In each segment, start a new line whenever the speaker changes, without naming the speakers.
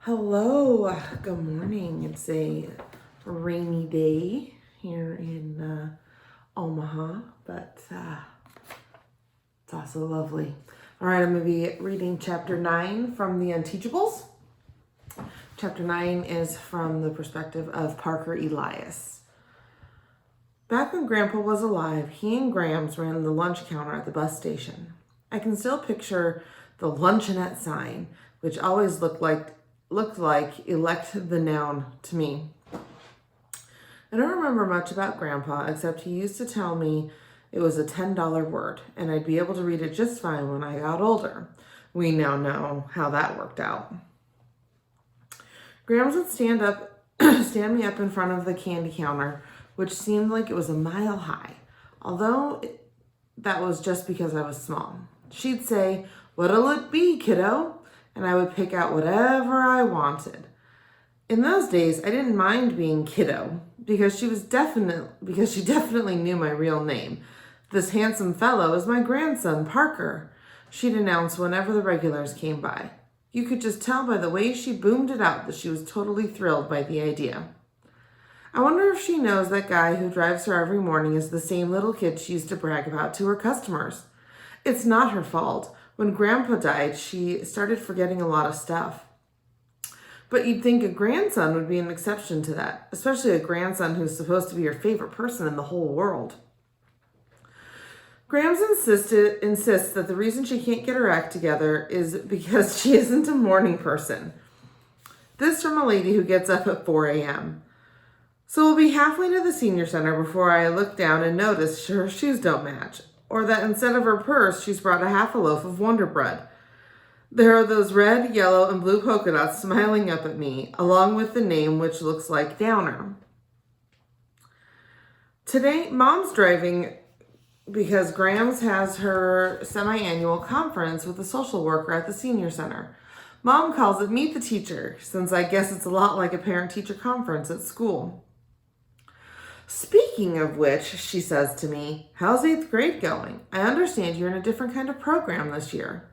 Hello, good morning. It's a rainy day here in Omaha, but it's also lovely. All right, I'm going to be reading chapter 9 from the Unteachables. Chapter 9 is from the perspective of Parker Elias. Back when Grandpa was alive, he and Grams ran the lunch counter at the bus station. I can still picture the luncheonette sign, which always looked like elect the noun to me. I don't remember much about Grandpa, except he used to tell me it was a $10 word, and I'd be able to read it just fine when I got older. We now know how that worked out. Grams would stand me up in front of the candy counter, which seemed like it was a mile high, although that was just because I was small. She'd say, "What'll it be, kiddo?" And I would pick out whatever I wanted. In those days, I didn't mind being kiddo because she definitely knew my real name. "This handsome fellow is my grandson, Parker," she'd announce whenever the regulars came by. You could just tell by the way she boomed it out that she was totally thrilled by the idea. I wonder if she knows that guy who drives her every morning is the same little kid she used to brag about to her customers. It's not her fault. When Grandpa died, she started forgetting a lot of stuff. But you'd think a grandson would be an exception to that, especially a grandson who's supposed to be your favorite person in the whole world. Grams insists that the reason she can't get her act together is because she isn't a morning person. This from a lady who gets up at 4 a.m. So we'll be halfway to the senior center before I look down and notice her shoes don't match, or that instead of her purse, she's brought a half a loaf of Wonder Bread. There are those red, yellow, and blue polka dots smiling up at me, along with the name, which looks like Downer. Today, Mom's driving because Grams has her semi-annual conference with a social worker at the senior center. Mom calls it Meet the Teacher, since I guess it's a lot like a parent-teacher conference at school. "Speaking of which," she says to me, "how's 8th grade going? I understand you're in a different kind of program this year."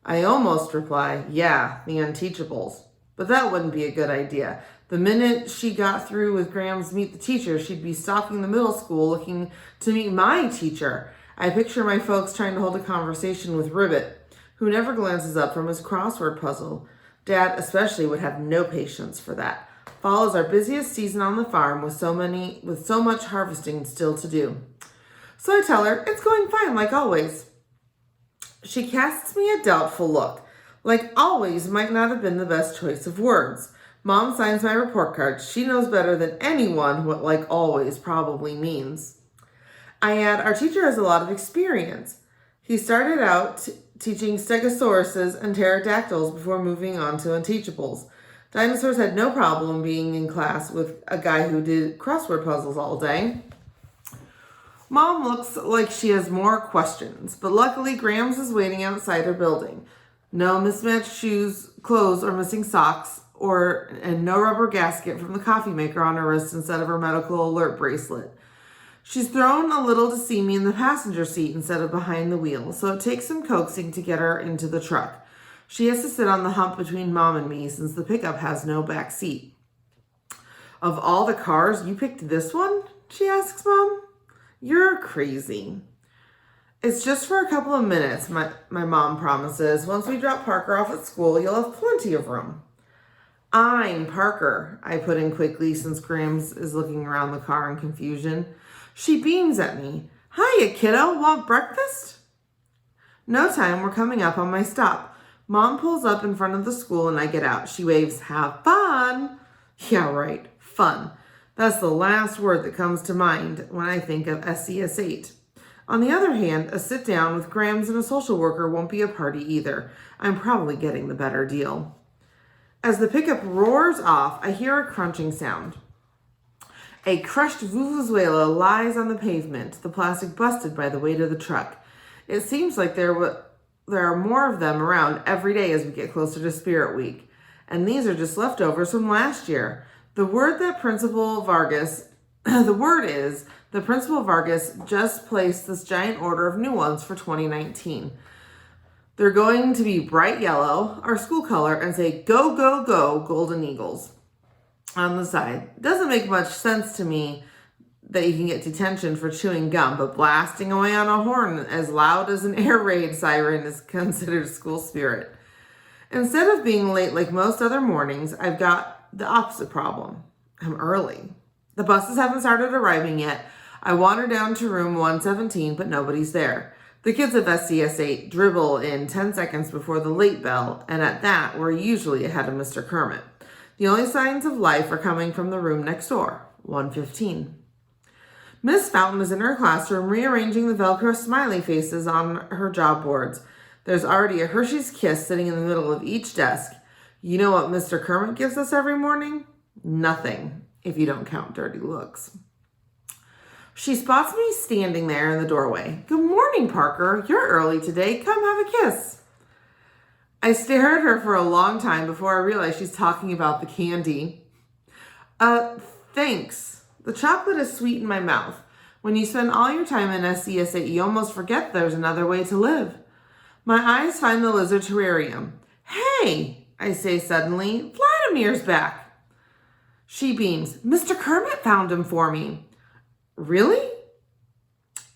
I almost reply, "Yeah, the Unteachables." But that wouldn't be a good idea. The minute she got through with Graham's Meet the Teacher, she'd be stalking the middle school looking to meet my teacher. I picture my folks trying to hold a conversation with Ribbit, who never glances up from his crossword puzzle. Dad especially would have no patience for that. Fall is our busiest season on the farm with so much harvesting still to do. So I tell her it's going fine like always. She casts me a doubtful look. Like always might not have been the best choice of words. Mom signs my report card. She knows better than anyone what like always probably means. I add, our teacher has a lot of experience. He started out teaching stegosauruses and pterodactyls before moving on to Unteachables. Dinosaurs had no problem being in class with a guy who did crossword puzzles all day. Mom looks like she has more questions, but luckily Grams is waiting outside her building. No mismatched shoes, clothes, or missing socks, and no rubber gasket from the coffee maker on her wrist instead of her medical alert bracelet. She's thrown a little to see me in the passenger seat instead of behind the wheel, so it takes some coaxing to get her into the truck. She has to sit on the hump between Mom and me since the pickup has no back seat. "Of all the cars, you picked this one?" she asks Mom. "You're crazy." "It's just for a couple of minutes," my mom promises. "Once we drop Parker off at school, you'll have plenty of room." "I'm Parker," I put in quickly since Grams is looking around the car in confusion. She beams at me. "Hiya, kiddo. Want breakfast?" No time. We're coming up on my stop. Mom pulls up in front of the school and I get out. She waves, "Have fun." Yeah, right. Fun. That's the last word that comes to mind when I think of SCS 8. On the other hand, a sit down with Grams and a social worker won't be a party either. I'm probably getting the better deal. As the pickup roars off, I hear a crunching sound. A crushed Vuvuzuela lies on the pavement, the plastic busted by the weight of the truck. It seems like there are more of them around every day as we get closer to Spirit Week. And these are just leftovers from last year. The word is the Principal Vargas just placed this giant order of new ones for 2019. They're going to be bright yellow, our school color, and say, "Go, go, go, Golden Eagles," on the side. It doesn't make much sense to me that you can get detention for chewing gum, but blasting away on a horn as loud as an air raid siren is considered school spirit. Instead of being late like most other mornings, I've got the opposite problem. I'm early. The buses haven't started arriving yet. I wander down to room 117, but nobody's there. The kids of SCS 8 dribble in 10 seconds before the late bell, and at that, we're usually ahead of Mr. Kermit. The only signs of life are coming from the room next door, 115. Miss Fountain is in her classroom rearranging the Velcro smiley faces on her job boards. There's already a Hershey's Kiss sitting in the middle of each desk. You know what Mr. Kermit gives us every morning? Nothing, if you don't count dirty looks. She spots me standing there in the doorway. "Good morning, Parker. You're early today. Come have a kiss." I stare at her for a long time before I realize she's talking about the candy. Thanks. The chocolate is sweet in my mouth. When you spend all your time in SCS8, you almost forget there's another way to live. My eyes find the lizard terrarium. "Hey," I say suddenly, "Vladimir's back." She beams. "Mr. Kermit found him for me." "Really?"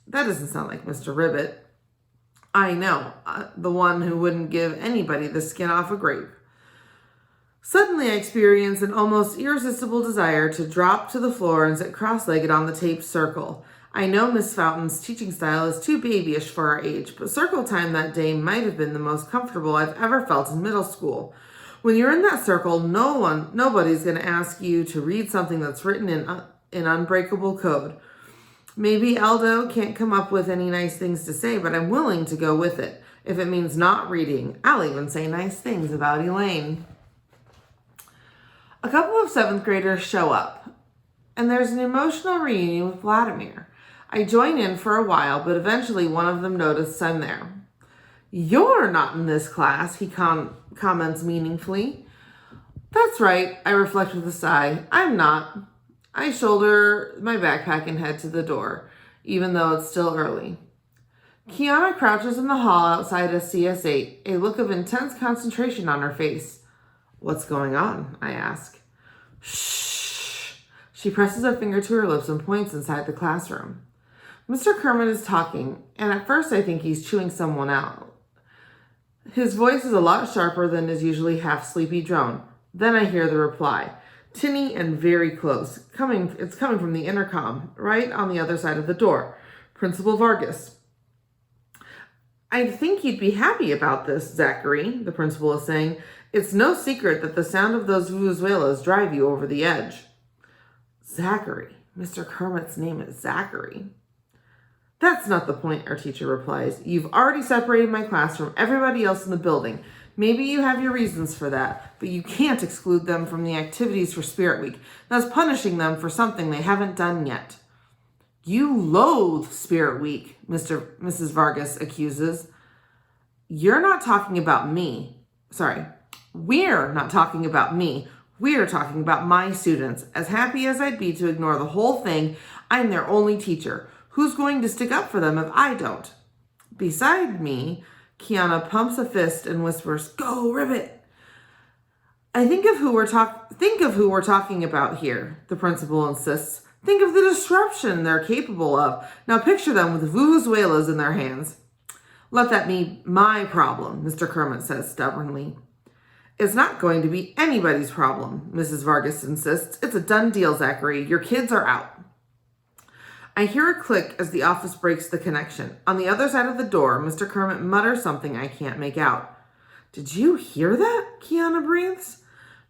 That doesn't sound like Mr. Ribbit. I know, the one who wouldn't give anybody the skin off a grape. Suddenly I experience an almost irresistible desire to drop to the floor and sit cross-legged on the taped circle. I know Miss Fountain's teaching style is too babyish for our age, but circle time that day might have been the most comfortable I've ever felt in middle school. When you're in that circle, nobody's going to ask you to read something that's written in unbreakable code. Maybe Aldo can't come up with any nice things to say, but I'm willing to go with it. If it means not reading, I'll even say nice things about Elaine. A couple of 7th graders show up, and there's an emotional reunion with Vladimir. I join in for a while, but eventually one of them notices I'm there. "You're not in this class," he comments meaningfully. "That's right," I reflect with a sigh. "I'm not." I shoulder my backpack and head to the door, even though it's still early. Kiana crouches in the hall outside SCS8, a look of intense concentration on her face. "What's going on?" I ask. "Shh." She presses a finger to her lips and points inside the classroom. Mr. Kermit is talking, and at first I think he's chewing someone out. His voice is a lot sharper than his usually half-sleepy drone. Then I hear the reply, tinny and very close. It's coming from the intercom, right on the other side of the door. "Principal Vargas." "I think you'd be happy about this, Zachary," the principal is saying. "It's no secret that the sound of those vuvuzelas drive you over the edge." Zachary. Mr. Kermit's name is Zachary. "That's not the point," our teacher replies. "You've already separated my class from everybody else in the building. Maybe you have your reasons for that, but you can't exclude them from the activities for Spirit Week. That's punishing them for something they haven't done yet." "You loathe Spirit Week," Mrs. Vargas accuses. "You're not talking about me. Sorry. We're not talking about me. We're talking about my students. As happy as I'd be to ignore the whole thing, I'm their only teacher. Who's going to stick up for them if I don't?" Beside me, Kiana pumps a fist and whispers, "Go, Ribbit!" Think of who we're talking about here, the principal insists. Think of the disruption they're capable of. Now picture them with vuvuzelas in their hands. "Let that be my problem," Mr. Kermit says stubbornly. "It's not going to be anybody's problem," Mrs. Vargas insists. "It's a done deal, Zachary. Your kids are out." I hear a click as the office breaks the connection. On the other side of the door, Mr. Kermit mutters something I can't make out. "Did you hear that?" Kiana breathes.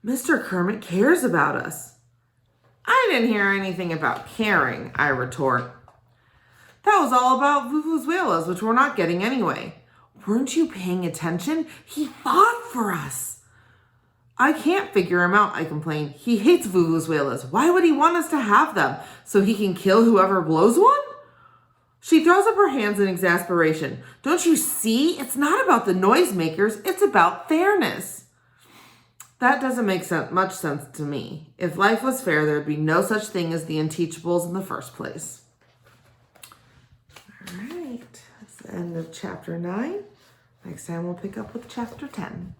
"Mr. Kermit cares about us." "I didn't hear anything about caring," I retort. "That was all about vuvuzelas, which we're not getting anyway." "Weren't you paying attention? He fought for us." "I can't figure him out," I complain. "He hates vuvuzelas. Why would he want us to have them? So he can kill whoever blows one?" She throws up her hands in exasperation. "Don't you see? It's not about the noisemakers. It's about fairness." That doesn't make much sense to me. If life was fair, there would be no such thing as the Unteachables in the first place. All right. That's the end of chapter 9. Next time we'll pick up with chapter 10.